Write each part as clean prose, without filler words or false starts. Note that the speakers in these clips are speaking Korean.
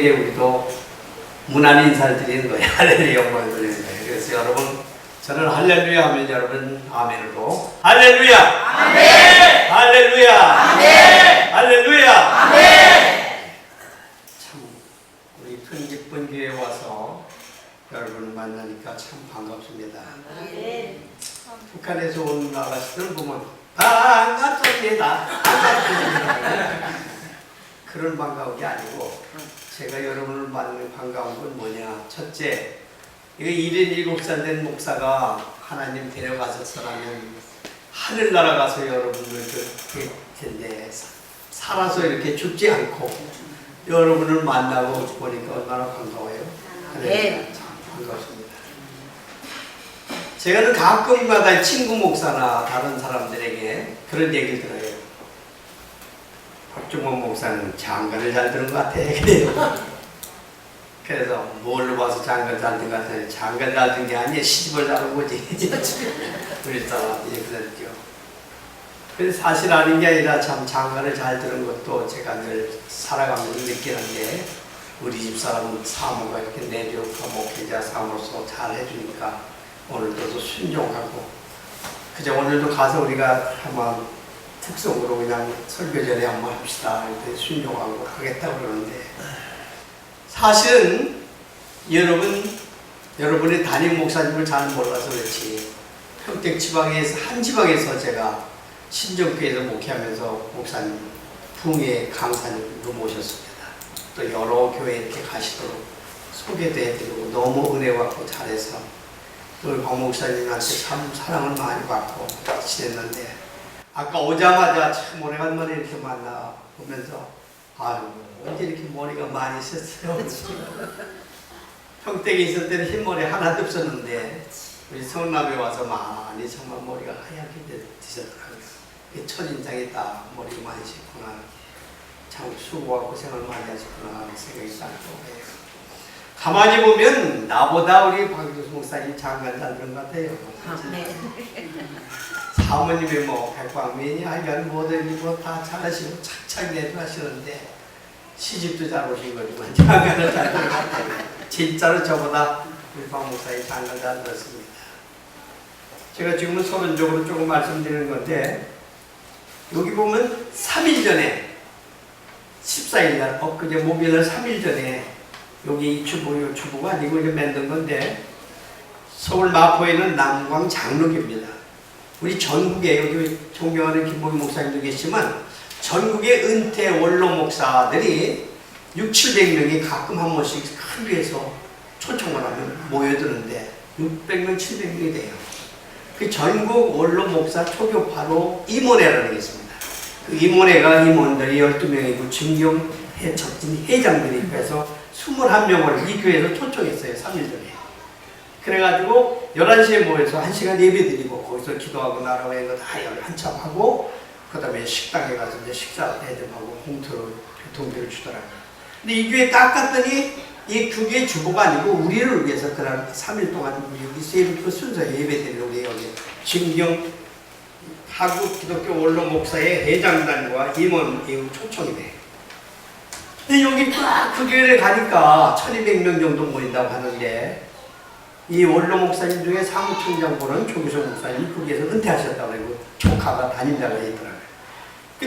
여러분에게 우리도 무난 인사를 드리는 거예요. 할렐루야 영광을 드리는 거예요. 그래서 여러분, 저는 할렐루야 하면 여러분 아멘으로 할렐루야 아멘, 할렐루야 아멘, 할렐루야 아멘. 참 우리 큰 기쁜 교회에 와서 여러분을 만나니까 참 반갑습니다. 아멘. 북한에서 온 아가씨들 보면 반갑습니다. 그런 반가운 게 아니고, 제가 여러분을 만나는 반가운 건 뭐냐. 첫째, 이거 77살 된 목사가 하나님 데려가셨더라면 하늘나라 가서 여러분을 그렇게 텐데, 살아서 이렇게 죽지 않고 여러분을 만나고 보니까 얼마나 반가워요. 네. 참 반갑습니다. 제가 가끔마다 친구 목사나 다른 사람들에게 그런 얘기를 들어요. 박종원 목사는 장가를 잘 들은 것 같아. 그래서 뭘로 봐서 장가를 잘 든 것 같아요. 장가를 잘 든 게 아니에요. 시집을 잘 온 거지. 우리 사람들이 그랬죠. 그래서 사실 아닌 게 아니라 참 장가를 잘 들은 것도 제가 늘 살아가면서 느끼는 게, 우리 집사람은 사모가 이렇게 내조가 목회자 사모로서 잘 해주니까 오늘도 순종하고, 그저 오늘도 가서 우리가 한번 특성으로 그냥 설교 전에 한번 합시다 이렇게 순종하고 하겠다고 그러는데, 사실은 여러분의 담임 목사님을 잘 몰라서 그렇지, 평택 지방에서 한 지방에서 제가 신정교회에서 목회하면서 목사님 부흥회 강사님도 모셨습니다. 또 여러 교회 이렇게 가시도록 소개도 해드리고 너무 은혜 받고 잘해서 또 박 목사님한테 참 사랑을 많이 받고 지냈는데, 아까 오자마자 참 오래간만에 이렇게 만나 보면서, 아유 언제 이렇게 머리가 많이 있었어요. 평택에 있을 때는 흰머리 하나도 없었는데 우리 성남에 와서 많이 정말 머리가 하얗게 드셨더라고요. 첫인상이 딱 머리가 많이 셨구나, 참 수고하고 고생을 많이 하셨구나 하는 생각이 딱 들어요. 가만히 보면 나보다 우리 박유수 목사님 장관 잘 들은 것 같아요. 네. 사모님이 뭐 백광민이 하여간 모델이 뭐 다 잘하시고 착착 내주하시는데 시집도 잘 오신 거지만 장관을 잘 들은 것 같아요. 진짜로 저보다 우리 박 목사님 장관 잘 들었습니다. 제가 지금은 서론적으로 조금 말씀드리는 건데, 여기 보면 3일 전에 14일날 엊그제 목요일날 3일 전에 여기 이 주보가 아니고 이제 만든 건데, 서울 마포에는 남광 장로교입니다. 우리 전국에 여기 존경하는 김보희 목사님도 계시지만 전국의 은퇴 원로 목사들이 600~700명이 가끔 한 번씩 큰 교회에서 초청을 하면 모여드는데 600명, 700명이 돼요. 그 전국 원로 목사 초교파로 임원회라는 게 있습니다. 그 임원들이 12명이고 증경회 척진 회장들이 있어서 21명을 이 교회에서 초청했어요. 3일 전에. 그래가지고 11시에 모여서 1시간 예배 드리고 거기서 기도하고 나라고 이거 다 한참 하고, 그 다음에 식당에 가서 이제 식사 애들하고 봉투로 교통비를 주더라고요. 근데 이 교회 딱 갔더니 이 교회 주보가 아니고 우리를 위해서 그날 3일 동안 여기 세일프 순서 예배 드리러 우리 여기 진경 한국 기독교 원로 목사의 회장단과 임원 초청이 돼. 근데 여기 딱 그 교회를 가니까 1200명 정도 모인다고 하는데, 이 원로 목사님 중에 사무총장 보는 조기석 목사님이 거기에서 은퇴하셨다고 그러고 조카가 담임자가 있더라고요.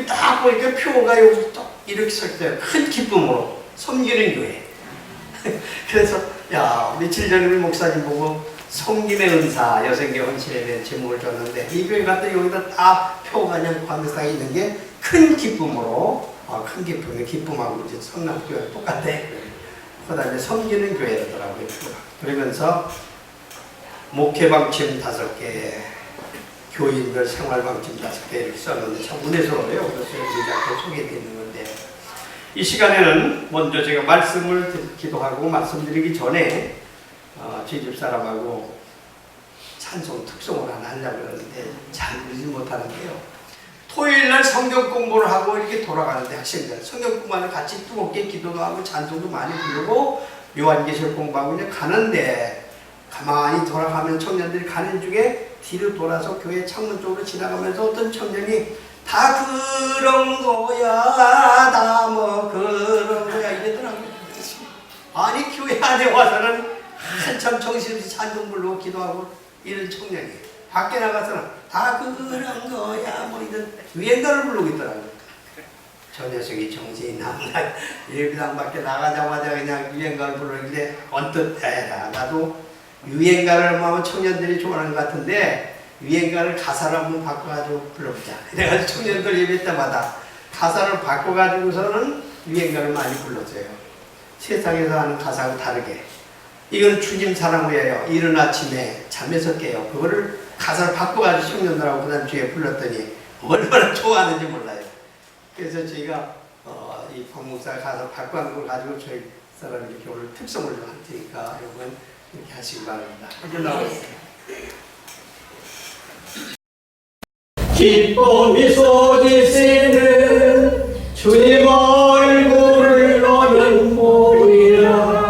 딱 보니까 표가 여기 딱 이렇게 써있어요. 큰 기쁨으로 섬기는 교회. 그래서 야, 며칠 전에 우리 목사님 보고 섬김의 은사 여성계 헌신에 대한 제목을 줬는데, 이 교회 갔더니 여기다 딱 표가 그냥 관상에 있는 게 큰 기쁨으로, 큰 기쁨이 기쁨하고 이제 성남교회 똑같아. 그 다음에 섬기는 교회더라고요. 그러면서 목회 방침 5개, 교인들 생활 방침 5개 이렇게 썼는데 참 은혜스러워요. 그래서 여기 앞에 소개되어 있는 건데, 이 시간에는 먼저 제가 말씀을 기도하고 말씀드리기 전에 제 집사람하고 찬송 특송을 하나 하려고 그러는데 잘 부르지 못하는데요. 토요일날 성경 공부를 하고 이렇게 돌아가는데, 학생들 성경 공부하는 같이 뜨겁게 기도도 하고 찬송도 많이 부르고 요한계시록 공부하고 이제 가는데, 가만히 돌아가면 청년들이 가는 중에 뒤로 돌아서 교회 창문 쪽으로 지나가면서 어떤 청년이 다 그런 거야, 다 뭐 그런 거야 이랬더라고요. 아니 교회 안에 와서는 한참 정신없이 찬송 부르고 기도하고 이런 청년이 밖에 나가서는 다 그런 거야 뭐 이런 유행가를 부르고 있더라고요. 저 녀석이 정신이 나무나 예배당 밖에 나가자마자 그냥 유행가를 부르는데 언뜻 에라 나도 유행가를 하면 청년들이 좋아하는 것 같은데 유행가를 가사를 한번 바꿔가지고 불러보자. 그래가지고 청년들 예배 때마다 가사를 바꿔가지고서는 유행가를 많이 불렀어요. 세상에서 하는 가사하고 다르게. 이건 주님 사랑 후에요. 이른 아침에 잠에서 깨요. 그거를 가사를 바꿔가지고 청년들하고 그 다음 주에 불렀더니 얼마나 좋아하는지 몰라요. 그래서 저희가 이 박목사 가사 바꿔한 걸 가지고 저희 사람이 이렇게 오늘 특성을 할 테니까 여러분 이렇게 하시기 바랍니다. 이제 나오겠습니다. 기뻐 미소 지시는 주님 얼굴을 너는 보리라.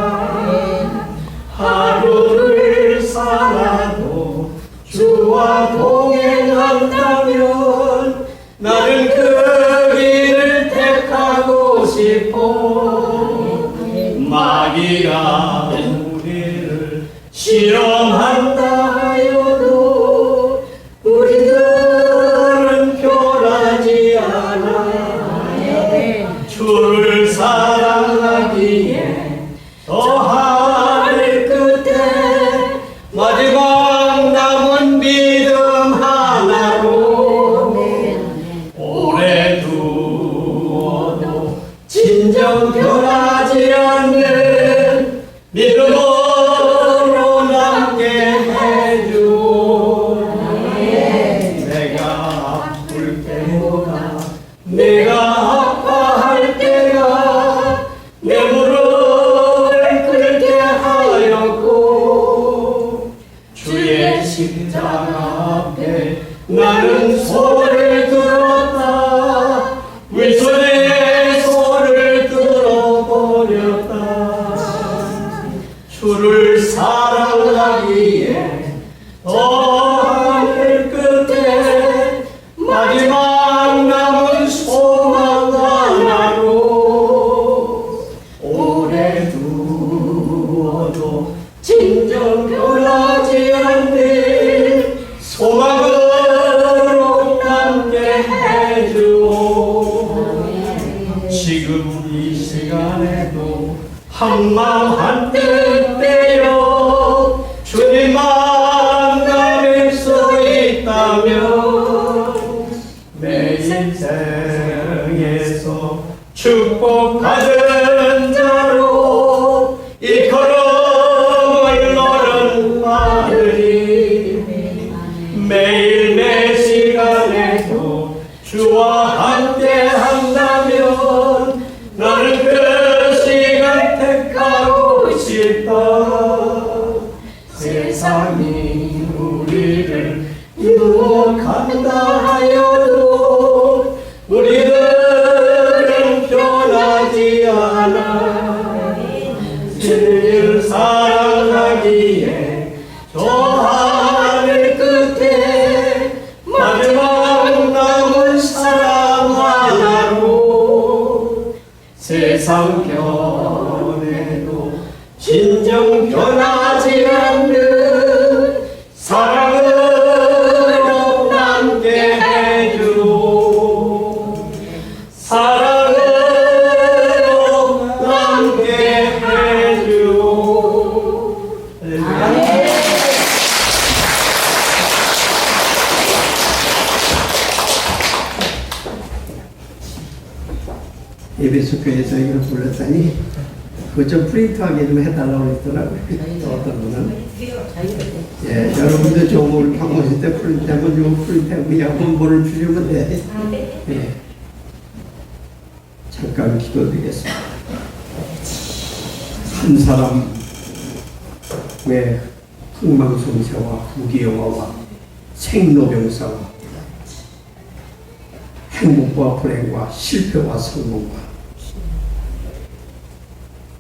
하루를 살아도 주와 동행한다면 나는 그 길을 택하고 싶어. 마귀가 우리를 시험한다 하여도 우리들은 변하지 않아. 주를 사랑하기에 저 하늘 끝에 마지막 남은 믿음 하나로 오래 두어도 진정 변하지 않는 믿음으로 남게 해줘. 내가 아플 때보다 내가 아파할 때가 내 무릎을 꿇게 하였고 주의 십자가 앞에 나는 소를 들었다. 위선의 소를 들어버렸다. 주를 사랑하기에 하늘 끝에 마지막 남은 소망 하나로 오래 두어도 진정 변하지 않는 소망으로 남게 해주오. 지금 이 시간에도 한마음 한뜻 되어 주님 만날 수 있다면 내 인생에서 축복받은 자로 이 걸음을 너는 받으리. 매일 매 시간에도 주와 함께 한다면 나는 그 시간 택하고 싶다. 세상이 우리를 유혹한다 하여도 우리들은 변하지 않아. 주를 사랑하기에 저 하늘 끝에 마지막 남은 사랑 하나로 세상 변해도 진정 변하지 않는 사랑으로 남게 해주오. 사랑으로 남게 해주오. 예배소 교회에서 이걸 불렀더니 그거 좀 프린트하게 좀 해달라고 했더라고요. 어떤 분은. 예, 여러분도 좋은 방문실 때 프린트하면 좀 프린트하고 그냥 본본을 주시면 돼. 예. 잠깐 기도드리겠습니다. 한 사람의 흥망성쇠와 부귀영화와 생로병사와 행복과 불행과 실패와 성공과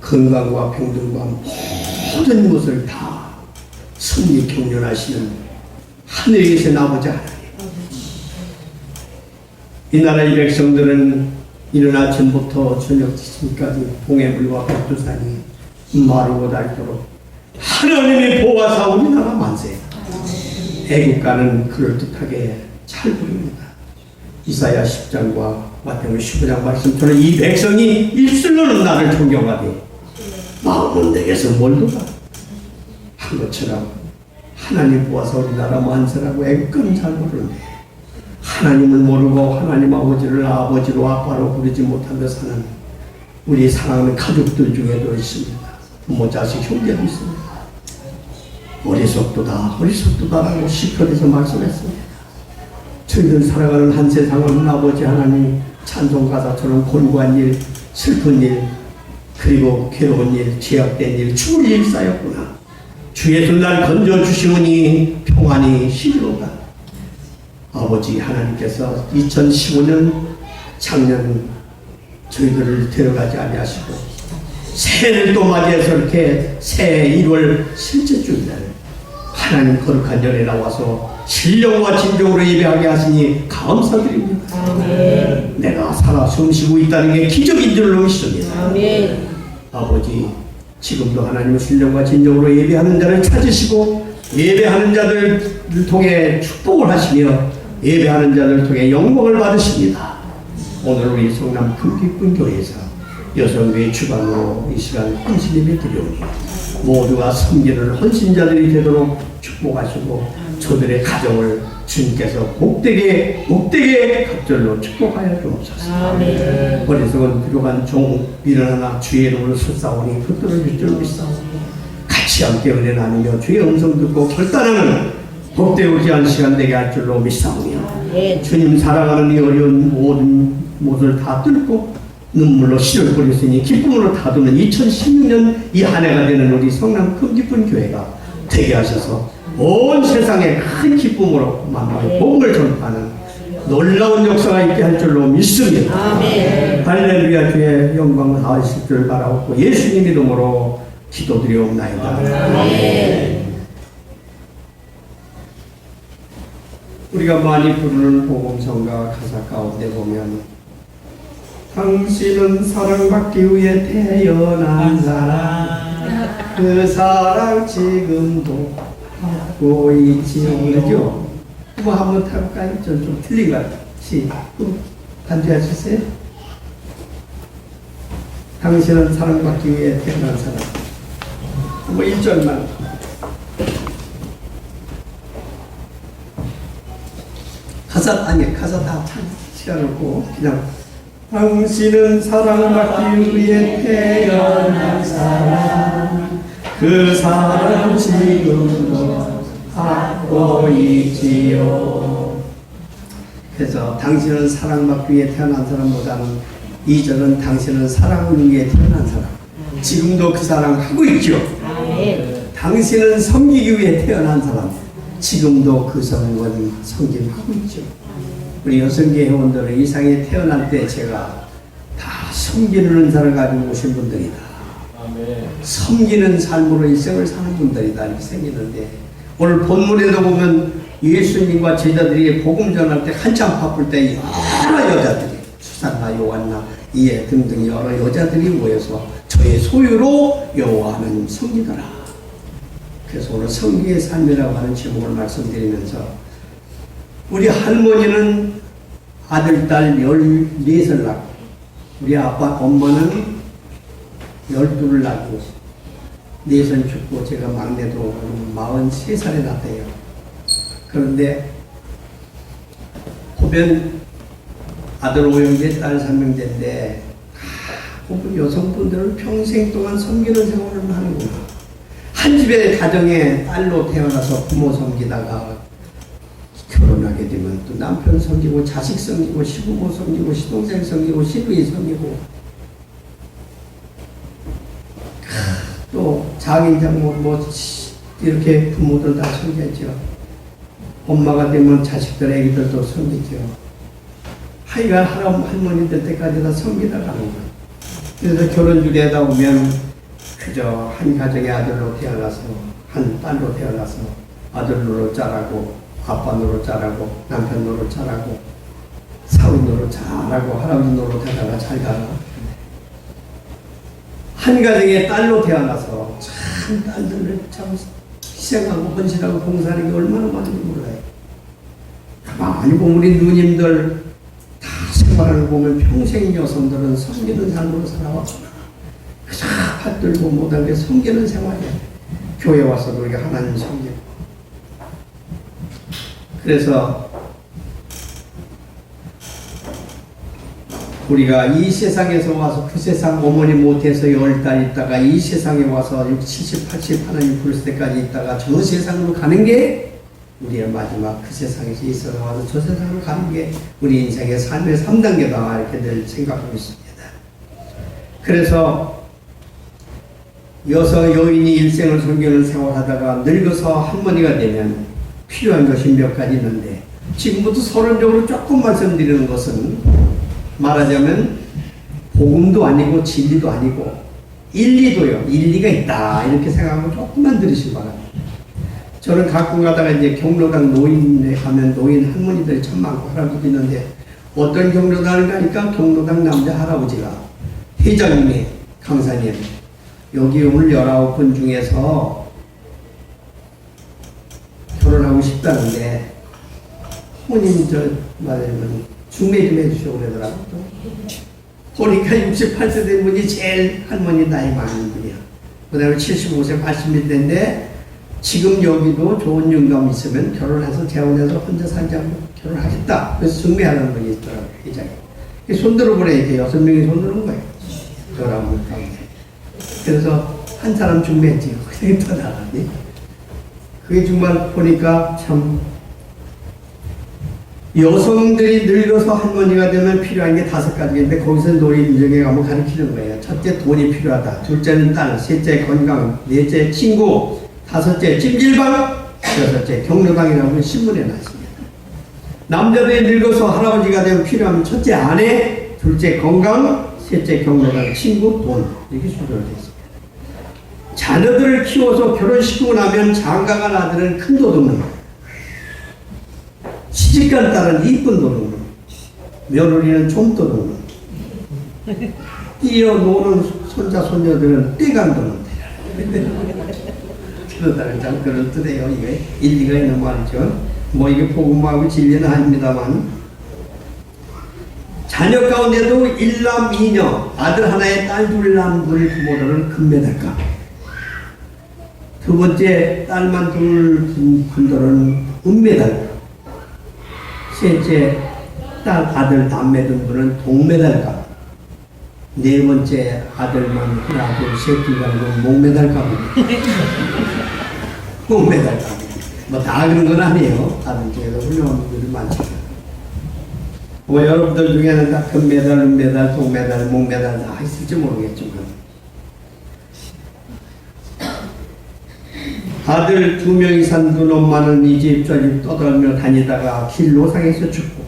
건강과 병들과 모든 것을 다 승리 경륜하시는 하늘에 계신 아버지 하나님, 이 나라의 백성들은 이른 아침부터 저녁 지금까지 동해물과 백두산이 마르고 닳도록 하나님이 보호하사 우리나라 만세. 애국가는 그럴듯하게 잘 부릅니다. 이사야 10장과 마태복음 15장 말씀처럼 이 백성이 입술로는 나를 존경하되 마음은 내게서 멀도다 한 것처럼 하나님 보아서 우리나라 만세라고 애국가는 잘 부르는데 하나님을 모르고 하나님 아버지를 아버지로 아빠로 부르지 못하며 사는 우리 사랑하는 가족들 중에도 있습니다. 부모 자식 형제도 있습니다. 어리석도다라고 시편에서 말씀했습니다. 저희들 살아가는 한 세상은 아버지 하나님 찬송 가사처럼 곤고한 일, 슬픈 일, 그리고 괴로운 일, 죄악된 일, 죽을 일 쌓였구나. 주 예수날 건져주시오니 평안히 쉬리로다. 아버지 하나님께서 2015년 작년 저희들을 데려가지 아니하시고 새해를 또 맞이해서 이렇게 새해 1월 셋째 주일날 하나님 거룩한 전에 나와서 신령과 진정으로 예배하게 하시니 감사드립니다. 아멘. 내가 살아 숨쉬고 있다는 게 기적인 줄로 믿습니다. 아멘. 아버지 지금도 하나님의 신령과 진정으로 예배하는 자를 찾으시고 예배하는 자들을 통해 축복을 하시며 예배하는 자들을 통해 영광을 받으십니다. 오늘 우리 성남 금기쁜 교회에서 여성의 주관으로 이 시간 헌신임에 드려오니 모두가 섬기는 헌신자들이 되도록 축복하시고 저들의 가정을 주님께서 복되게 갑절로 축복하여 주옵소서. 아멘. 어리석은 부족한 종 일어나나 주의 이름으로 설사오니 붙들어 줄 줄 믿사오니 같이 함께 은혜 나누며 주의 음성 듣고 결단하는 복되오지 않은 시간 되게 할 줄로 믿사오며 주님 사랑하는 이 어려운 모든 못을 다 뚫고 눈물로 씨를 뿌렸으니 기쁨으로 다두는 2016년 이 한 해가 되는 우리 성남 금기쁜 교회가 되게 하셔서 온 세상에 큰 기쁨으로 만나고 복음을 전파하는 놀라운 역사가 있게 할 줄로 믿습니다. 아멘. 할렐루야. 주의 영광을 다하실 줄 바라옵고 예수님 이름으로 기도드리옵나이다. 아멘. 우리가 많이 부르는 복음성가 가사 가운데 보면 당신은 사랑받기 위해 태어난 사람 그 사랑 지금도 받고 있지요. 그죠? 뭐 한번 타볼까요? 좀 틀린 것 같아요. 반주해주세요. 당신은 사랑받기 위해 태어난 사람. 뭐 1절만. 가사 다 참 시간 없고 그냥 당신은 사랑받기 위해 태어난 사람 그 사랑 지금도 받고 있지요. 그래서 당신은 사랑받기 위해 태어난 사람보다는 2절은 당신은 사랑을 위해 태어난 사람 지금도 그 사랑 하고 있죠. 당신은 섬기기 위해 태어난 사람 지금도 그 성원 섬김하고 있죠. 우리 여성계 회원들은 이 상에 태어날 때 제가 다 섬기는 은사를 가지고 오신 분들이다. 섬기는 삶으로 일생을 사는 분들이다 이렇게 생기는데 오늘 본문에도 보면 예수님과 제자들이 복음 전할 때 한참 바쁠 때 여러 여자들이 수산나 요한나 이에 등등 여러 여자들이 모여서 저의 소유로 여호와 하나님 섬기더라. 그래서 오늘 성기의 삶이라고 하는 제목을 말씀드리면서 우리 할머니는 아들, 딸 14을 낳고 우리 아빠, 엄마는 12을 낳고 4살 죽고 제가 막내도 43살에 낳았대요. 그런데 보면 아들 5형제, 딸 3형제인데 여성분들은 평생 동안 섬기는 생활을 하는구나. 한 집의 가정에 딸로 태어나서 부모 섬기다가 결혼하게 되면 또 남편 섬기고 자식 섬기고 시부모 섬기고 시동생 섬기고 시부인 섬기고 또 장인 장모 뭐 이렇게 부모들 다 섬겼죠. 엄마가 되면 자식들 애기들도 섬기죠. 하여간 할머니 될 때까지 다 섬기다 가는 거예요. 그래서 결혼주례하다 보면 그저 한 가정의 아들로 태어나서 한 딸로 태어나서 아들 노릇 잘하고 아빠 노릇 잘하고 남편 노릇 잘하고 사위 노릇 잘하고 할아버지 노릇 하다가 잘 가라. 한 가정의 딸로 태어나서 참 딸들을 참 희생하고 헌신하고 봉사하는 게 얼마나 많은지 몰라요. 가만히 보면 우리 누님들 다 생활을 보면 평생 여성들은 섬기는 삶으로 살아왔구나. 그저 받들고 못한 게 섬기는 생활이야. 교회 와서도 우리가 하나님 섬기고. 그래서 우리가 이 세상에서 와서 그 세상 어머니 못해서 10달 있다가 이 세상에 와서 60, 70, 80 하나님 부를 때까지 있다가 저 세상으로 가는 게 우리의 마지막 그 세상에서 있어서 와서 저 세상으로 가는 게 우리 인생의 삶의 3단계다 이렇게 늘 생각하고 있습니다. 그래서 여인이 일생을 섬기는 생활하다가 늙어서 할머니가 되면 필요한 것이 몇 가지 있는데 지금부터 서론적으로 조금 말씀드리는 것은 말하자면 복음도 아니고 진리도 아니고 일리도요. 일리가 있다 이렇게 생각하면 조금만 들으시기 바랍니다. 저는 가끔 가다가 이제 경로당 노인에 가면 노인 할머니들이 참 많고 할아버지 있는데 어떤 경로당을 가니까 경로당 남자 할아버지가 회장님이 강사님 여기 오늘 19분 중에서 결혼하고 싶다는데 혼인 말하자면 중매 좀 해주시고 그러더라고요. 보니까 68세 된 분이 제일 할머니 나이 많은 분이야. 그 다음에 75세, 80세인데 지금 여기도 좋은 영감이 있으면 결혼해서 재혼해서 혼자 살지 않고 결혼하겠다. 그래서 중매하는 분이 있더라고요. 회장이. 손 들어보래 이렇게 6명이 손 드는 거예요. 저랑 가운데. 그래서 한 사람 중매했지요. 그게 더 나갔니? 그게 정말 보니까 참 여성들이 늙어서 할머니가 되면 필요한 게 5가지인데 거기서 노인 중에 가면 가르치는 거예요. 첫째 돈이 필요하다. 둘째는 딸, 셋째 건강, 넷째 친구, 다섯째 찜질방, 여섯째 경로당이라고 신문에 났습니다. 남자들이 늙어서 할아버지가 되면 필요하면 첫째 아내, 둘째 건강, 셋째 경로당, 친구, 돈 이렇게 순서로 되어 있습니다. 자녀들을 키워서 결혼시키고 나면 장가간 아들은 큰 도둑놈, 시집간 딸은 이쁜 도둑놈, 며느리는 좀 도둑놈, 뛰어노는 손자 손녀들은 떼간 도둑놈. 그러다가 참 그렇더래요. 이게 일리가 있는 말이죠. 뭐 이게 복음하고 진리는 아닙니다만 자녀 가운데도 일남 이녀 아들 하나에 딸 둘 남들 부모들은 금메달감. 두 번째 딸만 둘 분들은 은메달감. 셋째 딸 아들 남매든 분은 동메달감. 네 번째 아들만 하나 둘 셋 가는 목메달감. 목메달감. 뭐 다 그런 건 아니에요. 다른 중에도 훌륭한 분들이 많죠. 뭐 여러분들 중에는 다 금메달, 은메달, 동메달, 목메달 다 있을지 모르겠지만 아들 2명이 산 두 놈만은 이 집 저 집 떠돌며 다니다가 길로상에서 죽고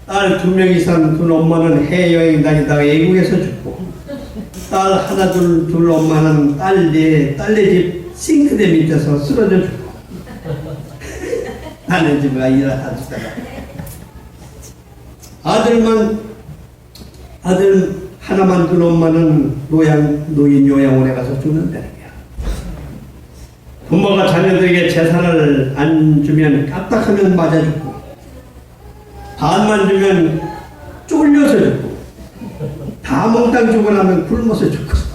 딸 2명이 산 두 놈만은 해여행 다니다가 외국에서 죽고 딸 하나 둘 엄마는 딸네 집 싱크대 밑에서 쓰러져 죽고 나는 집에 일하다가 아들 하나만 둔 엄마는 노인 요양원에 가서 죽는다는 거야. 부모가 자녀들에게 재산을 안 주면 까딱하면 맞아 죽고 반만 주면 쫄려서 죽고 다 몽땅 주고 나면 굶어서 죽고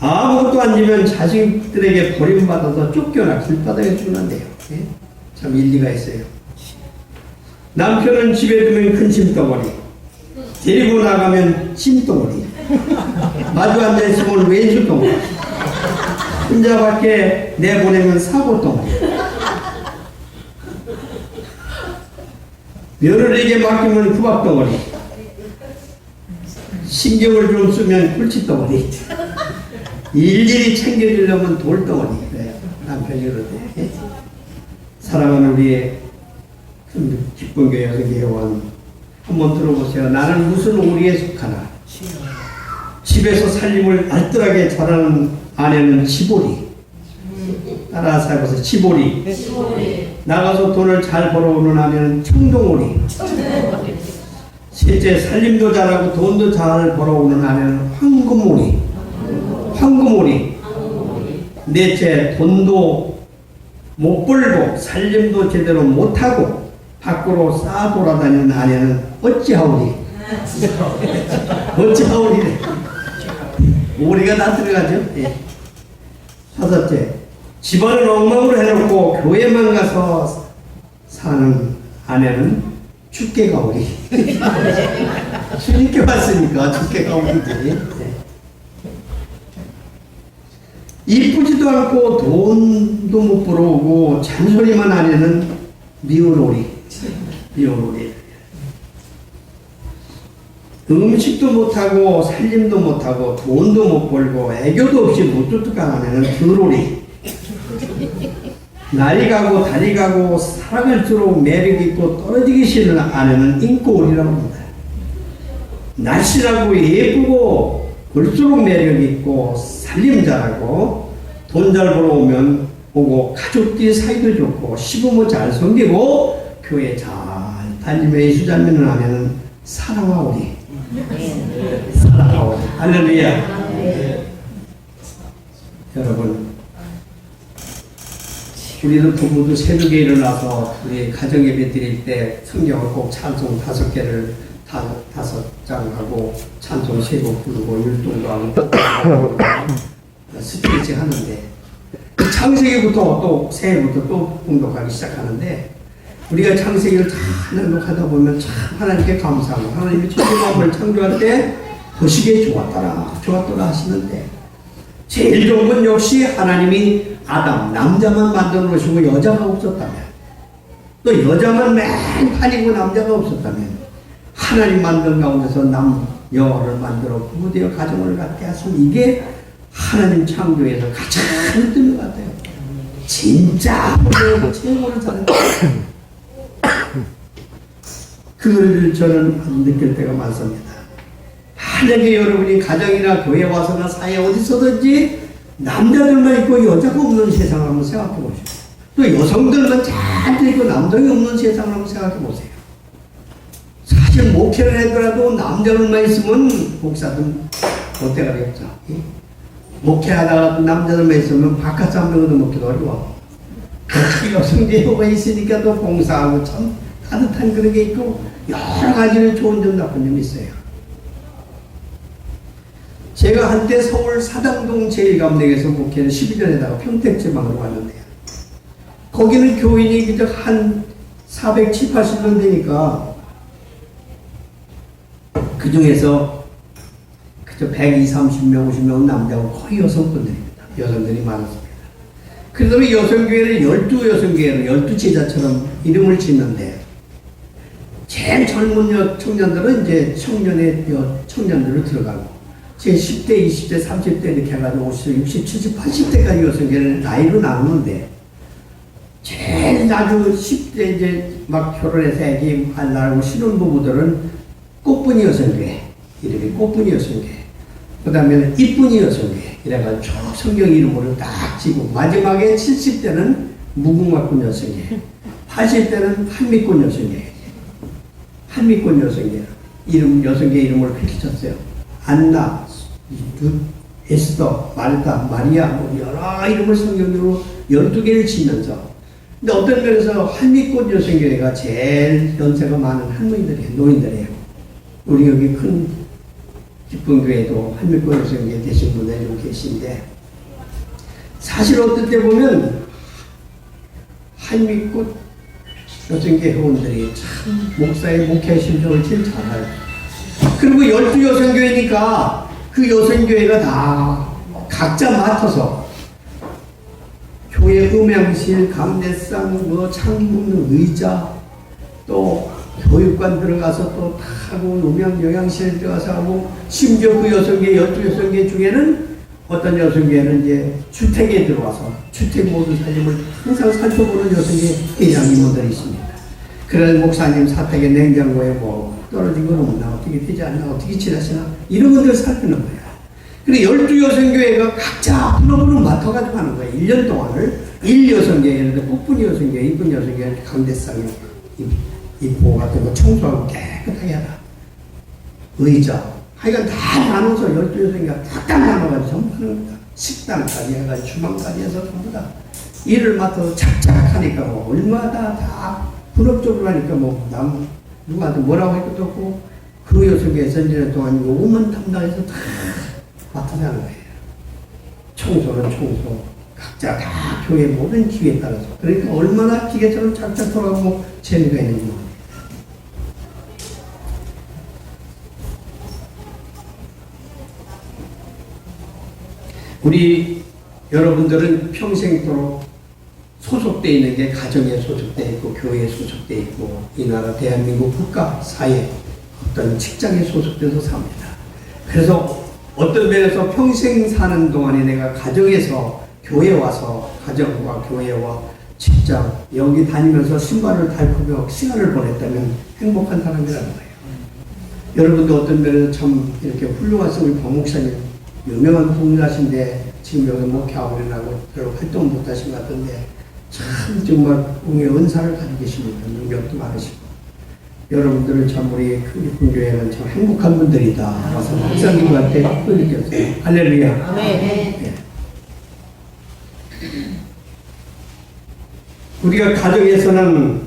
아무것도 안 주면 자식들에게 버림받아서 쫓겨나 길바닥에 죽는데요. 예? 참 일리가 있어요. 남편은 집에 두면 큰 짐덩어리, 데리고 나가면 짐덩어리, 마주 앉아있으면 왼수 덩어리, 혼자 밖에 내보내면 사고 덩어리, 며느리에게 맡기면 구박 덩어리, 신경을 좀 쓰면 꿀치 덩어리, 일일이 챙겨주려면 돌 덩어리. 남편이 그러대. 사랑하는 우리의 기쁜 교회 여성교회원 한번 들어보세요. 나는 무슨 오리에 속하나. 집에서 살림을 알뜰하게 잘하는 아내는 치보리. 따라서 해보세요. 치보리. 나가서 돈을 잘 벌어오는 아내는 청동오리. 실제 살림도 잘하고 돈도 잘 벌어오는 아내는 황금오리. 넷째, 돈도 못 벌고 살림도 제대로 못하고 밖으로 싸 돌아다니는 아내는 어찌하오리. 어찌하오리래. 오리가 다 들어가죠. 예. 다섯째, 집안을 엉망으로 해놓고 교회만 가서 사는 아내는 죽게 가오리. 주님께 왔으니까 죽게 가오리지. 네. 이쁘지도 않고 돈도 못 벌어오고 잔소리만 아내는 미운 오리. 음식도 못하고 살림도 못하고 돈도 못 벌고 애교도 없이 무뚝뚝한 아내는 들오리. 날이 가고 달이 가고 살아갈수록 매력있고 떨어지기 싫은 아내는 인꼬오리라고 합니다. 날씬하고 예쁘고 볼수록 매력있고 살림 잘하고 돈 잘 벌어오면 오고 가족끼리 사이도 좋고 시부모 잘 섬기고 교회 잘 다니며 예수 잘 믿는 아내는 사랑하오리. 사랑하오리. 할렐루야. 여러분, 우리도 부부도 새벽에 일어나서 우리 가정 예배 드릴 때 성경을 꼭 찬송 5개를 5장 하고 찬송 3곡 부르고 율동도 하고 스트레칭 하는데 창세기부터 또 새해부터 또 공독하기 시작하는데 우리가 창세기를 다 공독하다 보면 참 하나님께 감사하고 하나님이 천지만물을 창조할 때 보시기에 좋았더라 하시는데 제일 좋은 건 역시 하나님이 아담 남자만 만들어 놓으시고 여자가 없었다면 또 여자만 맨판이고 남자가 없었다면 하나님 만든 가운데서 남녀를 만들어 부부되어 가정을 갖게 하신 이게 하나님 창조에서 가장 뜨는 것 같아요. 진짜 최고를 잘했다. 그걸 저는 느낄 때가 많습니다. 만약에 여러분이 가정이나 교회 와서나 사회 어디서든지 남자들만 있고 여자가 없는 세상을 한번 생각해 보세요. 또 여성들만 잘 있고 남성이 없는 세상을 한번 생각해 보세요. 사실 목회를 하더라도 남자들만 있으면 목사든 어때가 되겠죠. 목회하다가 남자들만 있으면 바깥 사람들도 먹기도 어려워. 여성계가 있으니까 또 봉사하고 참 따뜻한 그런 게 있고 여러 가지로 좋은 점 나쁜 점이 있어요. 제가 한때 서울 사당동 제1감독에서 목회를 12년에다가 평택지방으로 갔는데요. 거기는 교인이 그저 한 470, 80명 되니까 그 중에서 그저 120, 30명, 50명은 남자고 거의 여성분들입니다. 여성들이 많았습니다. 그래서 여성교회를 12여성교회로 12제자처럼 이름을 짓는데 제일 젊은 청년들은 이제 청년들로 들어가고 제 10대, 20대, 30대 이렇게 해가지고 50, 60, 70, 80대까지 여성교회를 나이로 나누는데 제일 아주 10대 이제 막 결혼해서 애기 낳고 신혼부부들은 꽃분이 여성교회 이름이 꽃분이 여성교회 그 다음에는 이쁜이 여성교회 이래가지고 쭉 성경 이름으로 딱 지고 마지막에 70대는 무궁화꽃 여성교회 80대는 한미꽃 여성교회 한미꽃 여성교회 이름 여성교회 이름을 그렇게 쳤어요. 안나, 에스더, 말타, 마리아 뭐 여러 이름을 성경으로 12개를 지면서 근데 어떤 면에서 한미꽃 여성교회가 제일 연세가 많은 할머니들이에요. 노인들이에요. 우리 여기 큰 기쁜 교회도 한미꽃 여성교회 되신 분들이 좀 계신데 사실 어떨 때 보면 한미꽃 여성교회 회원들이 참 목사의 목회 심정을 제일 잘 알고 그리고 12여성교회니까 그 여성교회가 다 각자 맡아서 교회 음향실, 강대상, 뭐 창문, 의자 또 교육관 들어가서 또 하고 음향 영양실 들어가서 하고 심지어 그 여성교회 12여성교회 중에는 어떤 여성교회는 이제 주택에 들어와서 주택 모든 살림을 항상 살펴보는 여성교회 회장 임원들이 있습니다. 그래서 목사님 사택에 냉장고에 뭐 떨어진 건 없나 어떻게 되지 않나 어떻게 칠하시나 이런 것들을 살피는 거야. 그리고 12여성교회가 각자 프로그램을 맡아가지고 하는 거예요. 1년 동안을 1여성교회 예를 들어 꽃분이 여성교회, 이쁜 여성교회 강대상에 이포 같은 거 청소하고 깨끗하게 하라. 의자, 하여간 다 나눠서 12여성이가 딱 나눠가지고 전부 하는 겁니다. 식당까지 해가지고 주방까지 해서 전부 다 일을 맡아서 착착 하니까 뭐 얼마나 다 분업적으로 하니까 뭐 누구한테 뭐라고 할 것도 없고 그 여성에서 1년 동안 요것만 담당해서 다 맡아서 하는 거예요. 청소는 청소, 각자 다 교회 모든 기회에 따라서. 그러니까 얼마나 기계처럼 착착 돌아가고 재미가 있는지 모릅니다. 우리 여러분들은 평생토록 소속되어 있는 게 가정에 소속되어 있고 교회에 소속되어 있고 이 나라 대한민국 국가 사회 어떤 직장에 소속돼서 삽니다. 그래서 어떤 면에서 평생 사는 동안에 내가 가정에서 교회 와서 가정과 교회와 직장 여기 다니면서 신발을 달구며 시간을 보냈다면 행복한 사람이라는 거예요. 여러분도 어떤 면에서 참 이렇게 훌륭하신 우리 박 목사님 유명한 동료하신데 지금 여기 목회하고 일어나고 별로 활동 못하신 것 같은데 참 정말 공의 은사를 가지고 계십니다. 능력도 많으시고 여러분들은 참 우리 큰교회는 참 행복한 분들이다. 그래서 목사님한테 또 느꼈어요. 할렐루야. 아멘. 네. 우리가 가정에서는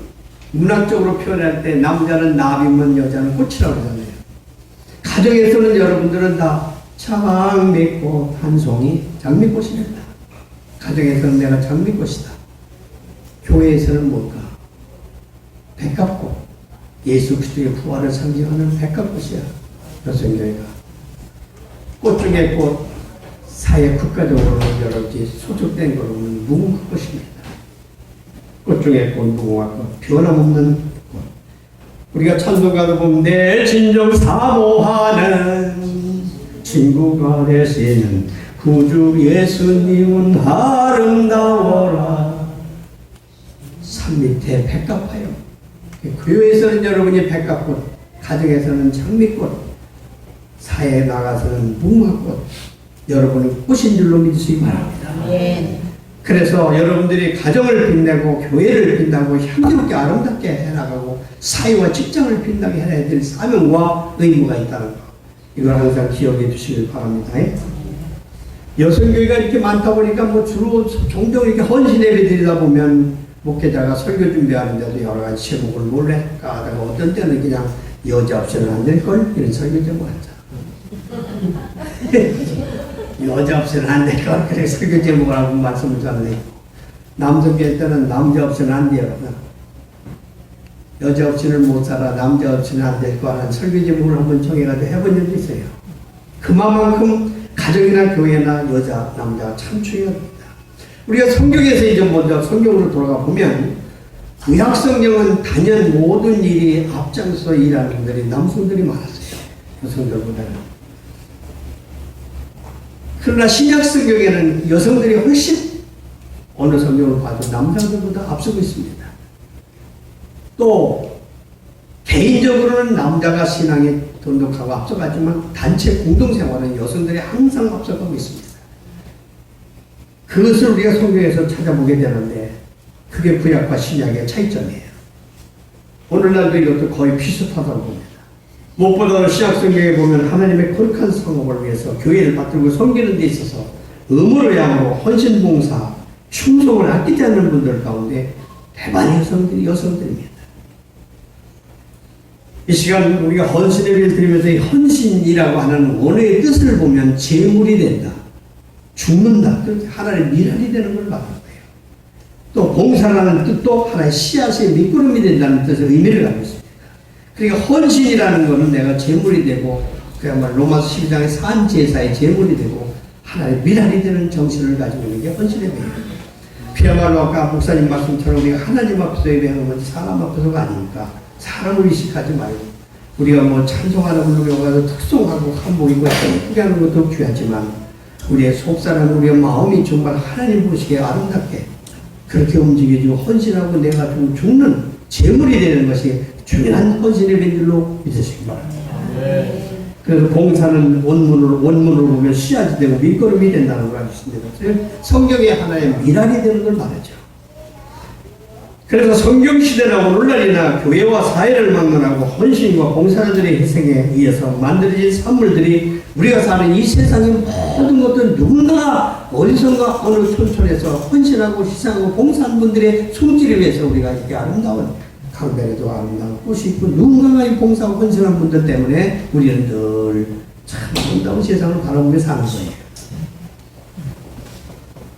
문학적으로 표현할 때 남자는 나비면 여자는 꽃이라고 하잖아요. 가정에서는 여러분들은 다 장미꽃 한 송이 장미꽃이란다. 가정에서는 내가 장미꽃이다. 교회에서는 뭘까? 백합꽃. 예수 그리스도의 부활을 상징하는 백합꽃이야. 여성교회가. 꽃 중에 꽃, 사회 국가적으로는 여러 가지 소속된 거로는 무궁화꽃입니다. 꽃 중에 꽃, 무궁화꽃, 변함없는 꽃. 우리가 찬송가도 보면 내 진정 사모하는 친구가 되시는 구주 예수님은 아름다워라. 산 밑에 백합화요. 교회에서는 여러분이 백합꽃, 가정에서는 장미꽃, 사회에 나가서는 무궁화꽃, 여러분은 꽃인 줄로 믿으시기 바랍니다. 네. 그래서 여러분들이 가정을 빛내고 교회를 빛나고 향기롭게 아름답게 해나가고 사회와 직장을 빛나게 해야 될 사명과 의무가 있다는 것. 이걸 항상 기억해 주시길 바랍니다. 여성교회가 이렇게 많다 보니까 뭐 주로 종종 이렇게 헌신 예배 드리다 보면 목회자가 설교 준비하는데도 여러 가지 제목을 몰래 할까 하다가 어떤 때는 그냥 여자 없이는 안 될걸? 이런 설교 제목 하자. 여자 없이는 안 될걸? 그래 설교 제목을 하고 말씀을 전해. 남성교회 때는 남자 없이는 안 돼요. 여자 없이는 못 살아, 남자 없이는 안 될 거라는 설교 제목을 한번 정해가지고 해본 적이 있어요. 그만큼 가정이나 교회나 여자, 남자 참 중요합니다. 우리가 성경에서 이제 먼저 성경으로 돌아가 보면 구약 성경은 단연 모든 일이 앞장서 일하는 분들이 남성들이 많았어요. 여성들보다는. 그러나 신약 성경에는 여성들이 훨씬 어느 성경을 봐도 남자들보다 앞서고 있습니다. 또 개인적으로는 남자가 신앙에 돈독하고 앞서가지만 단체 공동생활은 여성들이 항상 앞서가고 있습니다. 그것을 우리가 성경에서 찾아보게 되는데 그게 구약과 신약의 차이점이에요. 오늘날도 이것도 거의 비슷하다고 봅니다. 무엇보다도 신약 성경에 보면 하나님의 거룩한 성업을 위해서 교회를 받들고 섬기는 데 있어서 의무를 양으로 헌신봉사, 충성을 아끼지 않는 분들 가운데 대만의 여성들입니다. 이 시간 우리가 헌신의 예배를 드리면서 이 헌신이라고 하는 원어의 뜻을 보면 제물이 된다. 죽는다. 하나의 미랄이 되는 걸 말하는 거예요. 또 봉사라는 뜻도 하나의 씨앗의 밑구름이 된다는 뜻의 의미를 갖고 있습니다. 그러니까 헌신이라는 것은 내가 제물이 되고 그야말로 로마서 12장의 산제사의 제물이 되고 하나의 미랄이 되는 정신을 가지고 있는 게 헌신의 예배입니다. 그야말로 아까 목사님 말씀처럼 우리가 하나님 앞에서 예배하는 건 사람 앞에서가 아니니까 사람을 의식하지 말고 우리가 뭐 찬송하는 부르려고 해서 특송하고 한복 입고 예쁘게 하는 것도 귀하지만 우리의 속사람, 우리의 마음이 정말 하나님 보시기에 아름답게 그렇게 움직여지고 헌신하고 내가 좀 죽는 제물이 되는 것이 중요한 헌신의 벤줄로 믿으시기 바랍니다. 네. 그래서 봉사는 원문으로 보면 씨앗이 되고 밑거름이 된다는 걸 알고 있습니다. 성경의 하나의 미랄이 되는 걸 말하죠. 그래서 성경시대나 오늘날이나 교회와 사회를 막론하고 헌신과 봉사자들의 희생에 의해서 만들어진 산물들이 우리가 사는 이 세상의 모든 것들 누군가 어디선가 어느 촌촌에서 헌신하고 희생하고 봉사한 분들의 손길에 의해서 우리가 이렇게 아름다운 강변에도 아름다운 꽃이 있고 누군가가 이 봉사하고 헌신한 분들 때문에 우리는 늘 참 아름다운 세상을 바라보며 사는 거예요.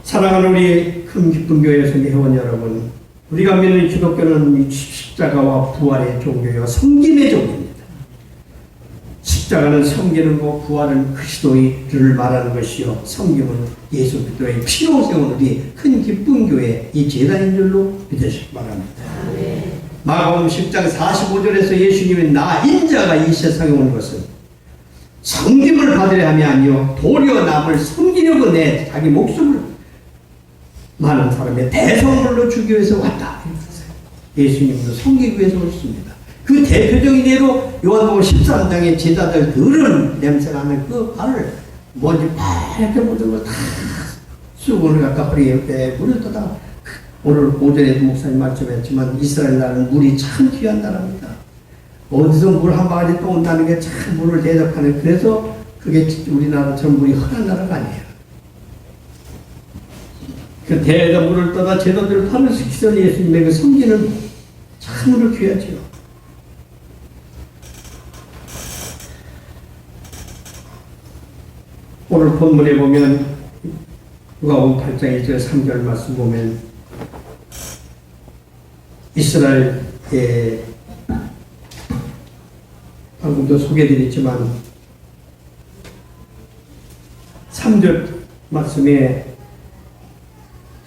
사랑하는 우리 큰 기쁜 교회 성도 회원 여러분, 우리가 믿는 기독교는 십자가와 부활의 종교요 섬김의 종교입니다. 십자가는 섬기는 거, 부활은 그리스도를 말하는 것이요 섬김은 예수 그리스도의 피로 세운 우리 큰 기쁜 교회 이 제단인 줄로 믿으시기 바랍니다. 마가복음 10장 45절에서 예수님이 나 인자가 이 세상에 온 것은 섬김을 받으려 함이 아니요 도리어 남을 섬기려고 내 자기 목숨을 많은 사람의 대성물로 주기 위해서 왔다. 예수님도 섬기기 위해서 오셨습니다. 그 대표적인 예로 요한복음 13장의 제자들 더러운 냄새나는 그 발을 먼지 파랗게 묻은 걸 다 수건을 갖다 허리에 물을 떠다가 오늘 오전에도 목사님 말씀했지만 이스라엘 나라는 물이 참 귀한 나라입니다. 어디서 물 한 바가지 또 온다는 게 참 물을 대접하는, 그래서 그게 우리나라처럼 물이 흔한 나라가 아니에요. 그 대에다 물을 떠다 제자들 팔을 시키던 예수님의 그 섬기는 참으로 귀하지요. 오늘 본문에 보면 누가복음 8장 1절 3절 말씀 보면 이스라엘의 방금도 소개해드렸지만 3절 말씀에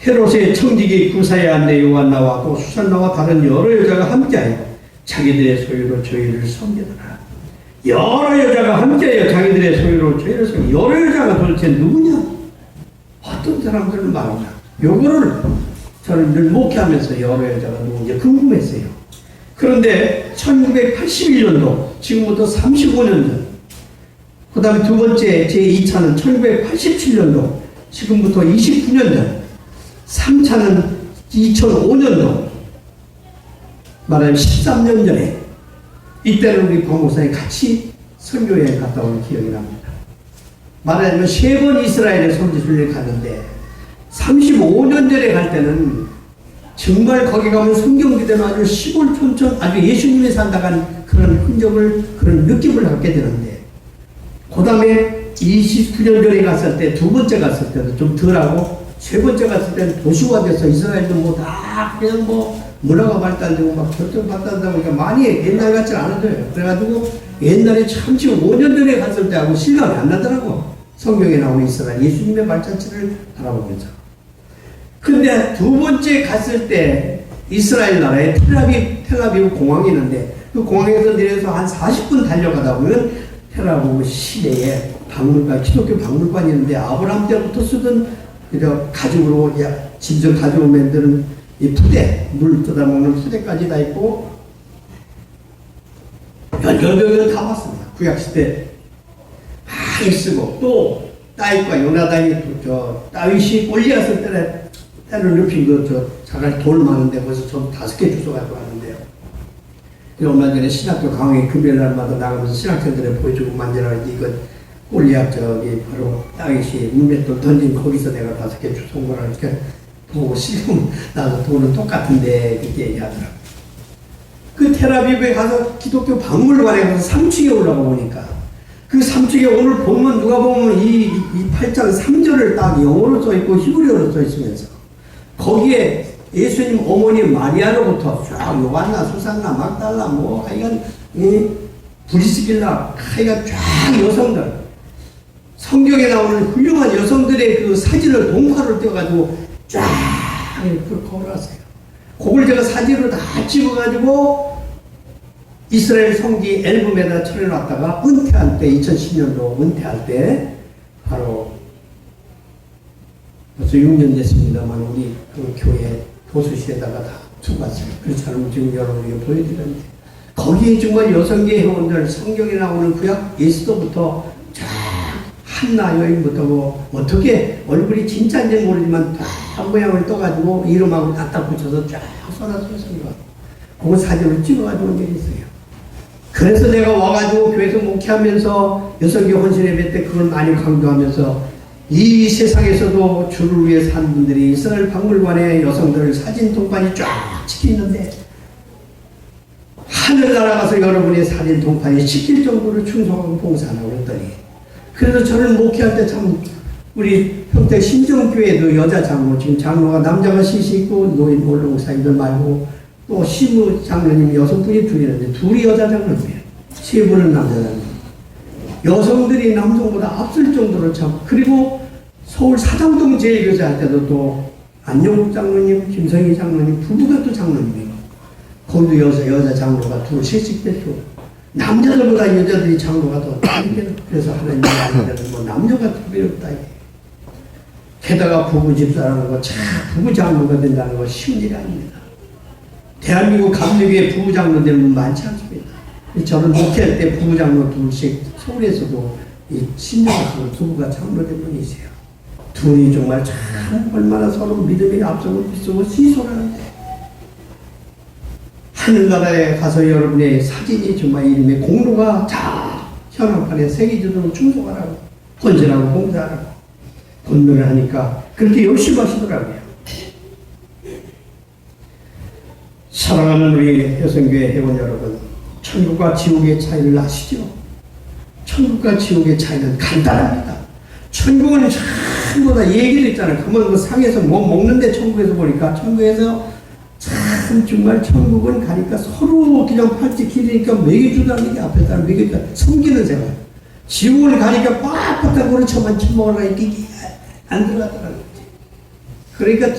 헤롯의 청지기 구사의 안내 요한나와 또 수산나와 다른 여러 여자가 함께하여 자기들의 소유로 저희를 섬기더라. 여러 여자가 함께하여 자기들의 소유로 저희를 섬기. 여러 여자가 도대체 누구냐? 어떤 사람들을 말하냐? 요거를 저는 늘 목회하면서 여러 여자가 누군지 궁금했어요. 그런데 1981년도 지금부터 35년 전, 그 다음에 두 번째 제2차는 1987년도 지금부터 29년 전, 3차는 2005년도 말하자면 13년 전에 이때는 우리 박목사님 같이 선교여행 갔다 온 기억이 납니다. 말하자면 3번 이스라엘에 선지순례를 갔는데 35년 전에 갈 때는 정말 거기 가면 성경 그대로 아주 시골 촌촌 아주 예수님이 산다간 그런 흔적을, 그런 느낌을 갖게 되는데, 그 다음에 29년 전에 갔을 때, 두 번째 갔을 때도 좀 덜하고, 세 번째 갔을 때는 도시화돼서 이스라엘도 뭐 다 그냥 뭐 문화가 발달되고 막 결정 발달되다 보니까 많이 옛날 같지 않아져요. 그래가지고 옛날에 35년 전에 갔을 때하고 실감이 안 나더라고. 성경에 나오는 이스라엘 예수님의 발자취를 바라보면서. 근데 두 번째 갔을 때 이스라엘 나라에 텔아비브 공항이 있는데 그 공항에서 내려서 한 40분 달려가다 보면 텔아비브 시내에 박물관, 기독교 박물관이 있는데 아브라함 때부터 쓰던 가죽으로 짐승 가죽으로 만드는 이 푸대, 물 떠다 먹는 푸대까지 다 있고 별별별 다 봤습니다. 구약시대 많이 쓰고 또 다윗과 요나단이 다윗이 골리앗을 때를 눕힌 자갈 돌 많은데 벌써 전 5개 주워 가지고 왔는데요. 얼마 전에 신학교 강의 금요일날마다 나가면서 신학생들에 보여주고 만지라고 이건 골리앗 바로 다윗이 문맷돌 던진 거기서 내가 5개 주워 온 거라 이렇게 보고 지금 나도 돈은 똑같은데 그렇게 얘기하더라고요. 그 텔아비브에 가서 기독교 박물관에 가서 3층에 올라가 보니까 그 3층에 오늘 보면 누가 보면 이 8장 3절을 딱 영어로 써있고 히브리어로 써있으면서 거기에 예수님 어머니 마리아로부터 쫙 요한나, 수산나, 막달라 뭐 하여간 브리스길라 하여간 쫙 여성들 성경에 나오는 훌륭한 여성들의 그 사진을 동화를 떼어가지고 쫙 걸어왔어요. 그걸 제가 사진으로 다 찍어가지고 이스라엘 성기 앨범에다 처리해놨다가 은퇴할 때 2010년도 은퇴할 때 바로 벌써 6년 됐습니다만 우리 그 교회 도서실에다가 다 두고왔어요. 그렇잖아요. 지금 여러분에게 보여드렸는데 거기에 정말 여성계 회원들 성경에 나오는 구약 예수도부터 쫙 한나 여인부터 뭐 어떻게 얼굴이 진짜인지 모르지만 한 모양을 떠가지고 이름하고 딱딱 붙여서 쫙 써놨어요. 그거 사진을 찍어가지고 내렸어요. 그래서 내가 와가지고 교회에서 목회하면서 여성교 헌신예배 때 그걸 많이 강조하면서 이 세상에서도 주를 위해 산 분들이 이스라엘 박물관에 여성들 사진 동판이 쫙 찍혀있는데 하늘나라 가서 여러분의 사진 동판이 찍힐 정도로 충성하고 봉사하라고 했더니, 그래서 저는 목회할 때 참 우리 평택 신정교회도 여자 장로, 지금 장로가 남자가 셋이 있고 노인 몰롱사님들 말고 또 시무 장로님 6분이 둘이는데 둘이 여자 장로님이에요. 3분은 남자 장로님. 여성들이 남성보다 앞설 정도로 참. 그리고 서울 사당동 제일교사 할 때도 또 안영국 장로님, 김성희 장로님 부부가 또 장로님이고, 거기도 여자 장로가 둘, 셋씩 됐고, 남자들보다 여자들이 장로가 더 많은데, 그래서 하나님 말씀대로 뭐 남녀가 특별히 없다. 게다가 부부 집사라는 거, 참 부부 장로가 된다는 거 쉬운 일이 아닙니다. 대한민국 감리교회 부부 장로들은 많지 않습니다. 저는 목회할 때 부부 장로 둘씩, 서울에서도 이 신정학교 부부가 장로된 분이세요. 둘이 정말 참 얼마나 서로 믿음이 앞서고 뒤서고 시소하는데, 하늘나라에 가서 여러분의 사진이 정말 이름의 공로가 다 현황판에 새기도록 충성하라고, 헌신하고 봉사하라고 권면을 하니까 그렇게 열심히 하시더라고요. 사랑하는 우리 여성교회 회원 여러분, 천국과 지옥의 차이를 아시죠? 천국과 지옥의 차이는 간단합니다. 천국은 전부 다 얘기를 있잖아요. 그러면 그 상에서 뭐 먹는데 천국에서 보니까, 천국에서 참 정말 천국은 가니까 서로 그냥 팔찌 기르니까 먹여주다는 게 앞에 사람 먹여주다 섬기는 생활. 지옥을 가니까 빡빡하고 그런 저만 처먹으라 이게 안 들어가더라는 거지. 그러니까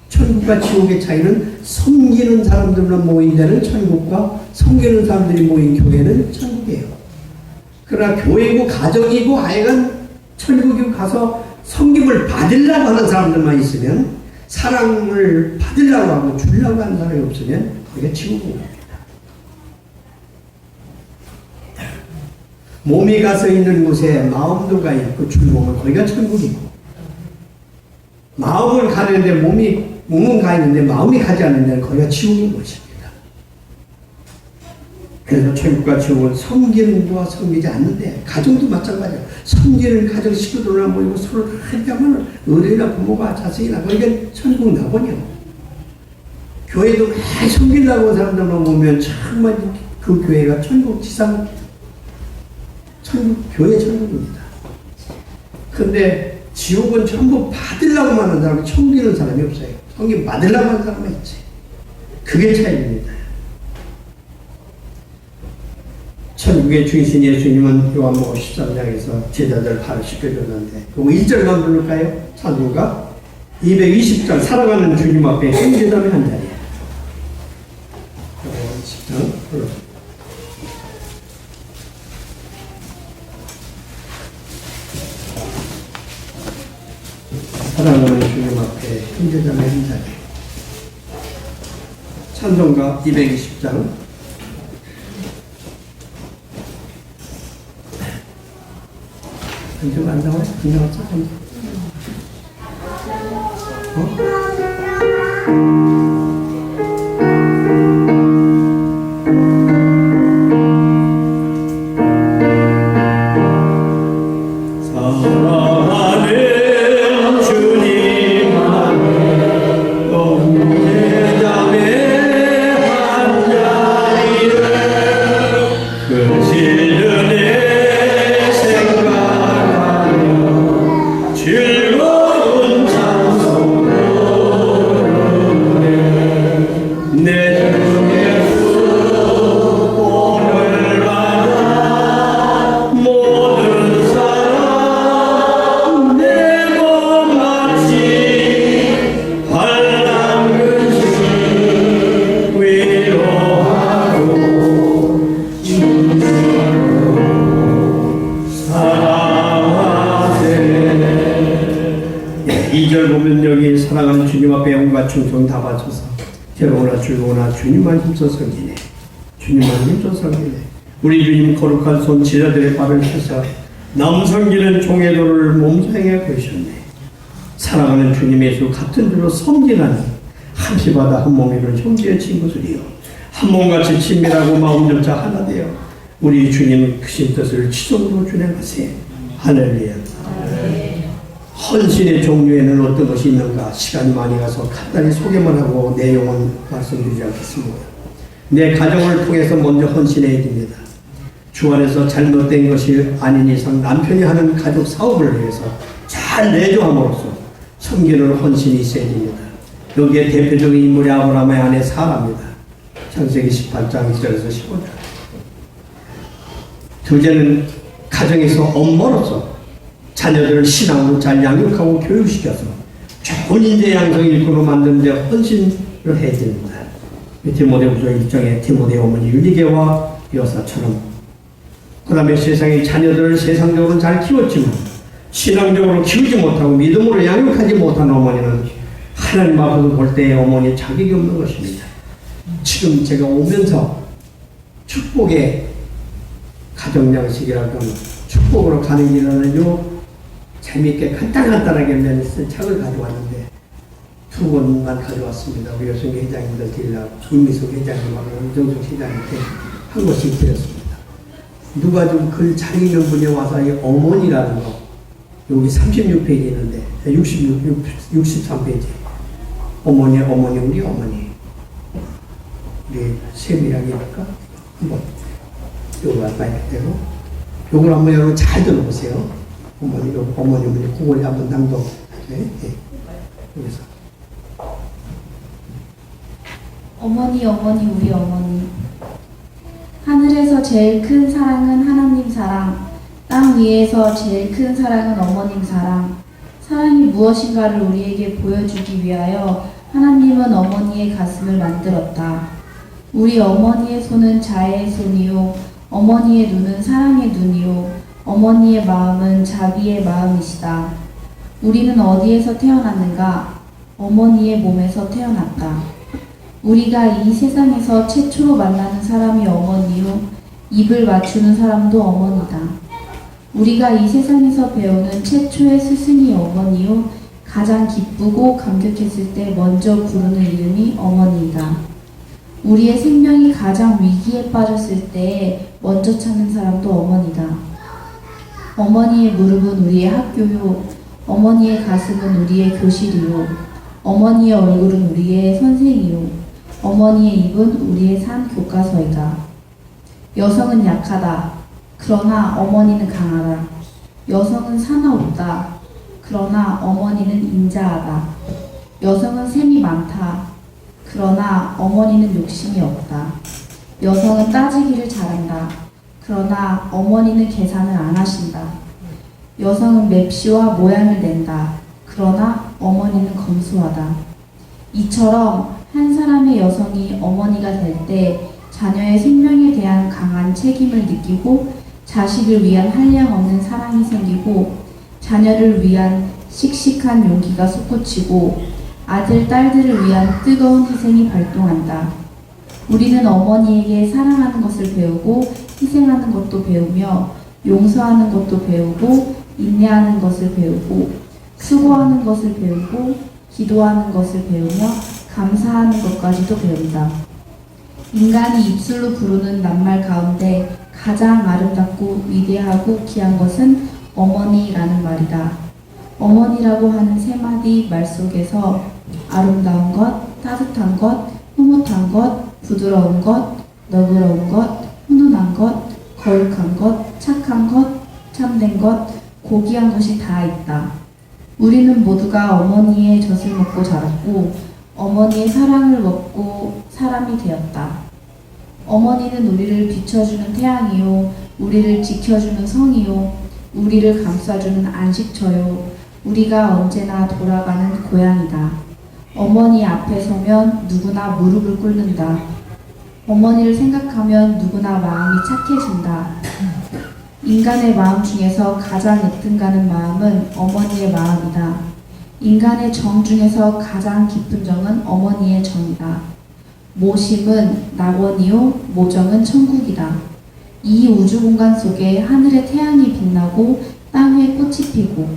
천국과 지옥의 차이는 섬기는 사람들만 모인 데는 천국과 섬기는 사람들이 모인 교회는 천국이에요. 그러나 교회고 가정이고 하여간 천국에 가서 섬김을 받으려고 하는 사람들만 있으면, 사랑을 받으려고 하고 주려고 하는 사람이 없으면 거기가 지옥인 겁니다. 몸이 가서 있는 곳에 마음도 가 있고 줄보면 거기가 천국이고, 마음을 가는데 몸은 가 있는데 마음이 가지 않는 데는 거기가 지옥인 것입니다. 그래서 천국과 지옥은 섬기는 거와 섬기지 않는데, 가정도 마찬가지예요. 섬기는 가정 식구들이나 모이고 서로 하면 어른이나 부모가 자식이나 거기가 천국 나거든요. 교회도 많이 섬기려고 하는 사람들만 보면 정말 그 교회가 천국 지상, 교회 천국입니다. 그런데 지옥은 전부 받으려고 하는 사람이, 섬기는 사람이 없어요. 섬김 받으려고 하는 사람이 있지. 그게 차이입니다. 천국의 주이신 예수님은 요한복음 13장에서 제자들 발을 씻겨줬는데, 그럼 1절만 부를까요? 찬송가 220장 사랑하는 주님 앞에 행제담의 한 자리에 10장 불렀습니다. 사랑하는 주님 앞에 행제담의 한 자리에, 찬송가 220장 안 나와요? 안 나왔어? 사랑하는 주님 앞에 언제담의 한 자리를 그 질른의 즐거운 찬송 부르네. 내 주 예수 오늘 받아 모든 사람 내 몸 마치 환난 근심 위로하고 사랑하세. 2절 보면 여기 사랑하는 주님 앞에 영과 충성 다 바쳐서 괴로우나 즐거우나 주님만 힘써 섬기네. 주님만 힘써 섬기네. 우리 주님 거룩한 손 제자들의 발을 펴서 남성기는 종애도를 몸소행해 보이셨네. 사랑하는 주님 예수 같은 줄로 섬기나니 한 피바다 한 몸이는 형제의 친구들이요 한 몸같이 친밀하고 마음조차 하나 되어 우리 주님 크신 뜻을 지속으로 준행하세. 할렐루야. 헌신의 종류에는 어떤 것이 있는가? 시간이 많이 가서 간단히 소개만 하고 내용은 말씀드리지 않겠습니다. 내 가정을 통해서 먼저 헌신해야 됩니다. 주 안에서 잘못된 것이 아닌 이상 남편이 하는 가족 사업을 위해서 잘 내조함으로써 섬기는 헌신이 있어야 됩니다. 여기에 대표적인 인물이 아브라함의 아내 사라입니다. 창세기 18장 1절에서 15절. 둘째는 가정에서 엄마로서 자녀들을 신앙으로 잘 양육하고 교육시켜서 좋은 인재 양성 일꾼으로 만드는 데 헌신을 해야 됩니다. 디모데후서 1장에 디모데 어머니 유리게와 여사처럼. 그 다음에 세상의 자녀들을 세상적으로는 잘 키웠지만 신앙적으로 키우지 못하고 믿음으로 양육하지 못한 어머니는 하나님 앞에서 볼 때의 어머니 자격이 없는 것입니다. 지금 제가 오면서 축복의 가정양식이라고 축복으로 가는 길은요 재미있게 간단하게 맨쓴 책을 가져왔는데 두 권만 가져왔습니다. 우리 여성 회장님들 드리려고 김미숙 회장님하고 윤정숙 회장님께 한 권씩 드렸습니다. 누가 좀 글 잘 읽는 분이 와서 이 어머니라는 거 여기 36페이지 있는데 63페이지 어머니 우리 어머니 우리 세밀하게 할까? 한번 요거 마이크 대고 요걸 한번 여러분 잘 들어보세요. 어머니 그걸 한번 낭독. 네? 여기서 어머니 우리 어머니 하늘에서 제일 큰 사랑은 하나님 사랑, 땅 위에서 제일 큰 사랑은 어머님 사랑. 사랑이 무엇인가를 우리에게 보여주기 위하여 하나님은 어머니의 가슴을 만들었다. 우리 어머니의 손은 자애의 손이요 어머니의 눈은 사랑의 눈이요 어머니의 마음은 자비의 마음이시다. 우리는 어디에서 태어났는가? 어머니의 몸에서 태어났다. 우리가 이 세상에서 최초로 만나는 사람이 어머니요 입을 맞추는 사람도 어머니다. 우리가 이 세상에서 배우는 최초의 스승이 어머니요 가장 기쁘고 감격했을 때 먼저 부르는 이름이 어머니이다. 우리의 생명이 가장 위기에 빠졌을 때 먼저 찾는 사람도 어머니다. 어머니의 무릎은 우리의 학교요 어머니의 가슴은 우리의 교실이요 어머니의 얼굴은 우리의 선생이요 어머니의 입은 우리의 산 교과서이다. 여성은 약하다. 그러나 어머니는 강하다. 여성은 사나웠다. 그러나 어머니는 인자하다. 여성은 셈이 많다. 그러나 어머니는 욕심이 없다. 여성은 따지기를 잘한다. 그러나 어머니는 계산을 안 하신다. 여성은 맵시와 모양을 낸다. 그러나 어머니는 검소하다. 이처럼 한 사람의 여성이 어머니가 될 때 자녀의 생명에 대한 강한 책임을 느끼고 자식을 위한 한량없는 사랑이 생기고 자녀를 위한 씩씩한 용기가 솟구치고 아들, 딸들을 위한 뜨거운 희생이 발동한다. 우리는 어머니에게 사랑하는 것을 배우고 희생하는 것도 배우며 용서하는 것도 배우고 인내하는 것을 배우고 수고하는 것을 배우고 기도하는 것을 배우며 감사하는 것까지도 배운다. 인간이 입술로 부르는 낱말 가운데 가장 아름답고 위대하고 귀한 것은 어머니라는 말이다. 어머니라고 하는 세 마디 말 속에서 아름다운 것, 따뜻한 것, 흐뭇한 것, 부드러운 것, 너그러운 것, 훈훈한 것, 거룩한 것, 착한 것, 참된 것, 고귀한 것이 다 있다. 우리는 모두가 어머니의 젖을 먹고 자랐고 어머니의 사랑을 먹고 사람이 되었다. 어머니는 우리를 비춰주는 태양이요 우리를 지켜주는 성이요 우리를 감싸주는 안식처요 우리가 언제나 돌아가는 고향이다. 어머니 앞에 서면 누구나 무릎을 꿇는다. 어머니를 생각하면 누구나 마음이 착해진다. 인간의 마음 중에서 가장 으뜸가는 마음은 어머니의 마음이다. 인간의 정 중에서 가장 깊은 정은 어머니의 정이다. 모심은 낙원이요 모정은 천국이다. 이 우주 공간 속에 하늘의 태양이 빛나고 땅에 꽃이 피고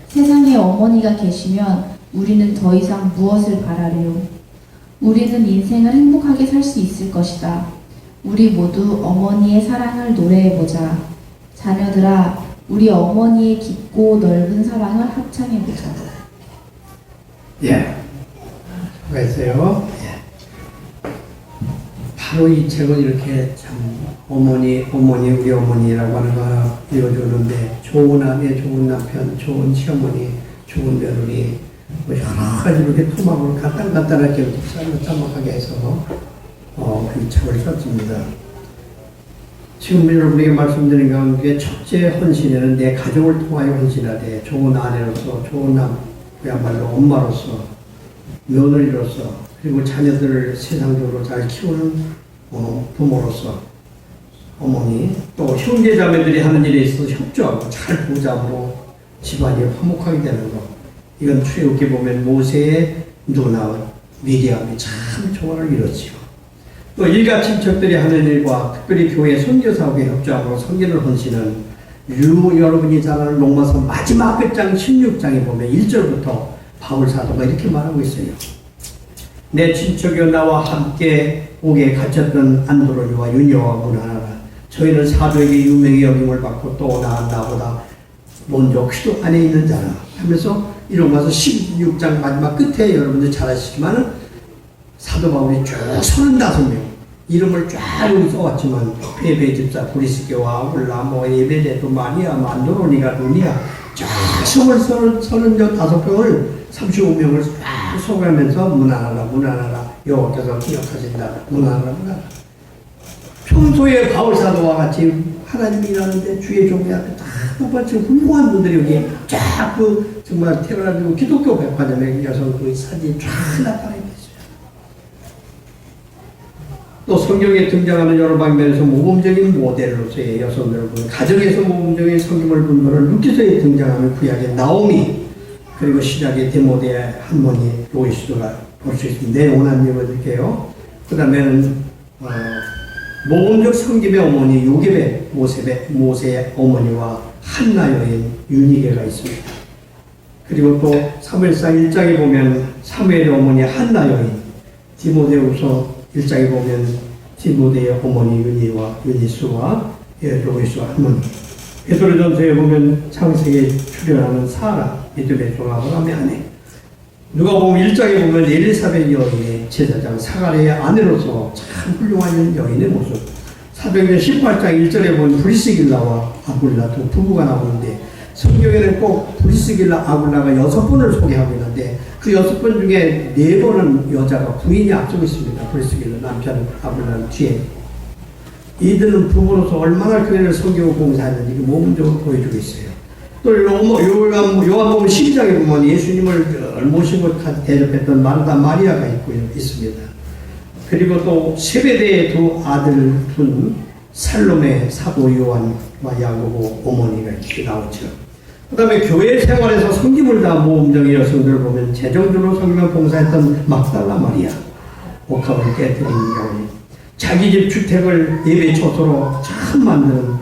세상에 어머니가 계시면 우리는 더 이상 무엇을 바라리요? 우리는 인생을 행복하게 살 수 있을 것이다. 우리 모두 어머니의 사랑을 노래해보자. 자녀들아, 우리 어머니의 깊고 넓은 사랑을 합창해보자. 예. 수고했어요. 예. 바로 이 책은 이렇게 참 우리 어머니라고 하는 거 읽어주는데 좋은 아내, 좋은 남편, 좋은 시어머니, 좋은 며느리 뭐 여러 가지 이렇게 토막으로 간단하게 짤막하게 해서 이 책을 썼습니다. 지금 여러분에게 말씀드린 가운데 첫째 헌신에는 내 가족을 통하여 헌신하되 좋은 아내로서, 좋은 그야말로 엄마로서, 며느리로서, 그리고 자녀들을 세상적으로 잘 키우는 부모로서, 어머니, 또 형제자매들이 하는 일에 있어서 협조하고 잘 보잡으로 집안이 화목하게 되는 것. 이건 출애굽기 보면 모세의 누나 미리암이 참 조언을 이뤘지요. 또 일가 친척들이 하는 일과 특별히 교회 선교사업에 협조하고 성경을 헌신은 여러분이 잘 아는 로마서 마지막 끝장 16장에 보면 1절부터 바울 사도가 이렇게 말하고 있어요. 내 친척이여 나와 함께 옥에 갇혔던 안드로니와 유니와 문하나라. 저희는 사도에게 유명히 여김을 받고 또 나보다 먼저 그리스도 안에 있는 자라 하면서 이로마서 16장 마지막 끝에 여러분들 잘 아시지만 사도 바울이 쭉 35명 이름을 쫙 여기 써왔지만 페베 집사 브리스게와 아굴라 에베데도 마리아 만도로니가 루니아 쫙 35명을 35명을 쫙 소개하면서 문하나라 여호와께서 기억하신다 문하나라 평소에 바울 사도와 같이 하나님이 일하는데 주의 종이 앞에 딱 뽑아치고 훌륭한 분들이 여기 쫙 정말 태어나지고 기독교 백화점에 여성 그 사진이 쫙 나타나 있어요. 또 성경에 등장하는 여러 방면에서 모범적인 모델로서의 여성들을 보면 가정에서 모범적인 성경을 분별을 루키서에 등장하는 구약의 나오미 그리고 시작의 데모데의 할머니 로이스가 볼 수 있습니다. 내 원한 읽어드릴게요. 그 다음에는 모범적 성김의 어머니 요게벳 모세의 어머니와 한나 여인 유니게가 있습니다. 그리고 또 사무엘상 1장에 보면 사무엘의 어머니 한나 여인 디모데후서 1장에 보면 디모데의 어머니 유니수와 로이스와 할머니 베드로전서에 보면 창세기에 출연하는 사라 믿음의 종 아브라함의 아내 누가 보면 1장에 보면 엘리사벳 여인의 제사장 사가랴의 아내로서 참 훌륭한 여인의 모습 사도행전 18장 1절에 보면 브리스길라와 아굴라 두 부부가 나오는데 성경에는 꼭 브리스길라 아굴라가 6번을 소개하고 있는데 그 6번 중에 4번은 여자가 부인이 앞서고 있습니다. 브리스길라 남편 아굴라는 뒤에 이들은 부부로서 얼마나 교회를 섬기고 봉사했는지 모범적으로 보여주고 있어요. 또 요한복음 12장에 보면 예수님을 모시고 대접했던 마르다 마리아가 있습니다. 그리고 또 세베대의 두 아들 둔 살롬의 사도 요한과 야고보 어머니가 이렇게 나오죠. 그 다음에 교회 생활에서 섬김을 다 모범적인 여성들을 보면 재정적으로 섬기며 봉사했던 막달라 마리아 옥합을 깨뜨린 여인 자기 집 주택을 예배 초소로 참 만드는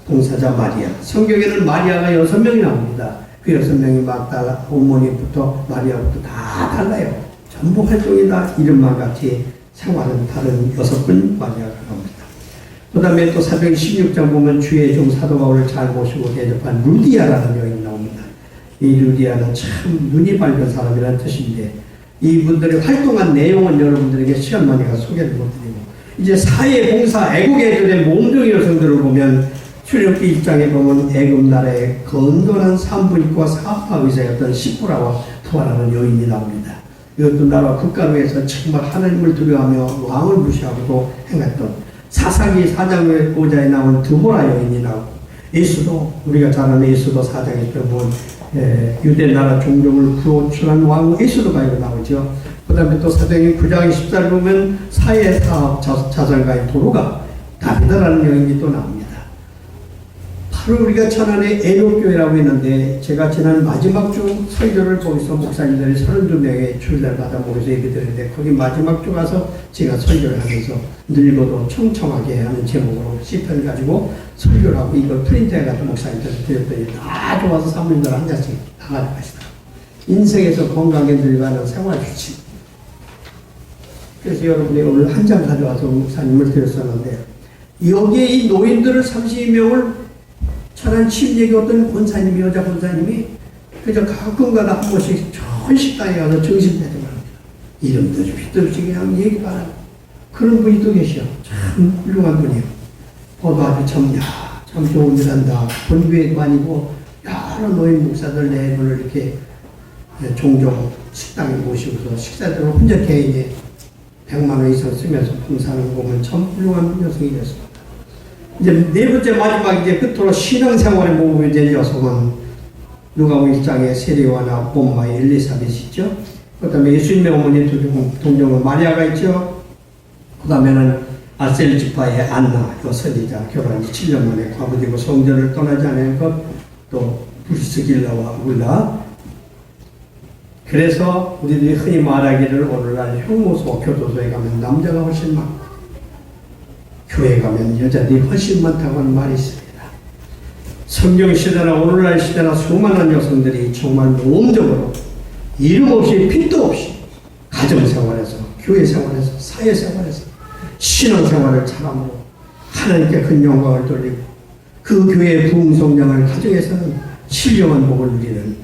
봉사자 마리아. 성경에는 마리아가 6명이 나옵니다. 그 6명이 막달라 어머니부터 마리아부터 다 달라요. 전부 활동이 다 이름만 같이 생활은 다른 6분 마리아가 나옵니다. 그 다음에 또 사도행 16장 보면 주의 종 사도 바울을 잘 모시고 대접한 루디아라는 여인이 나옵니다. 이 루디아는 참 눈이 밝은 사람이라는 뜻인데 이분들이 활동한 내용은 여러분들에게 시간만이가 소개를 못드리고 이제 사회 봉사 애국애전의 모범적인 여성들을 보면 출애굽기 1장에 보면 애굽 나라의 건건한 산부인과 사업가 의사였던 시프라와 부하라는 여인이 나옵니다. 이것도 나라 국가로에서 정말 하나님을 두려워하며 왕을 무시하고도 행했던 사사기 4장의 보좌에 나온 드보라 여인이 나오고 예수도 우리가 잘 아는 예수도 4장에 보면 유대 나라 종족을 구출한 왕 예수도가 이거 나오죠. 그 다음에 또 사도행전 9장 14절 보면 사회사업 자선가의 도로가 다비다라는 여인이 또 나옵니다. 바로 우리가 천안의 애녹교회라고 했는데 제가 지난 마지막 주 설교를 거기서 목사님들이 32명의 주일날 받아 모여서 예배 드렸는데 거기 마지막 주 가서 제가 설교를 하면서 늙어도 청청하게 하는 제목으로 시편 가지고 설교를 하고 이걸 프린트해가지고 목사님들한테 드렸더니 다 좋아서 사모님들 한 잔씩 나가지고 가시더라고요. 인생에서 건강하게 늙어가는 생활 규칙. 그래서 여러분이 오늘 한 장 가져와서 목사님을 드렸었는데 여기에 이 노인들을 32명을 천안 침례교 어떤 권사님이 여자 권사님이 그저 가끔가다 한 번씩 좋은 식당에 가서 정신대도 합니다. 이름도 휘둘지 그냥 얘기도 안 하고 그런 분이 또 계셔. 참 훌륭한 분이에요. 보도 아주 참 좋은 일 한다. 본교회도 아니고 여러 노인 목사들 네 분을 이렇게 종종 식당에 모시고서 식사들을 혼자 개인에 100만 원 이상 쓰면서 봉사하는 거 보면 참 훌륭한 여성이 됐습니다. 이제 네 번째 마지막 이제 끝으로 신앙생활에 모으게 된 여성은 누가복음 1장에 세리와나 본마의 엘리사벳이 있죠. 그 다음에 예수님의 어머니 동정은 마리아가 있죠. 그 다음에는 아셀 지파의 안나 여선이자 결혼한 지 7년 만에 과부되고 성전을 떠나지 않은 것, 또 브리스길라와 울라. 그래서 우리들이 흔히 말하기를 오늘날 형무소 교도소에 가면 남자가 훨씬 많고 교회 가면 여자들이 훨씬 많다고 하는 말이 있습니다. 성경 시대나 오늘날 시대나 수많은 여성들이 정말 모험적으로 이름 없이 핏도 없이 가정생활에서 교회생활에서 사회생활에서 신앙생활을 잘함으로 하나님께 큰 영광을 돌리고 그 교회의 부흥성장을 가정에서는 신령한 복을 누리는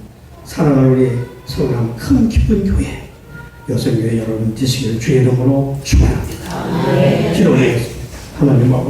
사랑하는 우리 서울함 큰 기쁜 교회 여성교회 여러분 되시기를 주의 이름으로 축원합니다. 기도드리겠습니다. 하나님 아버지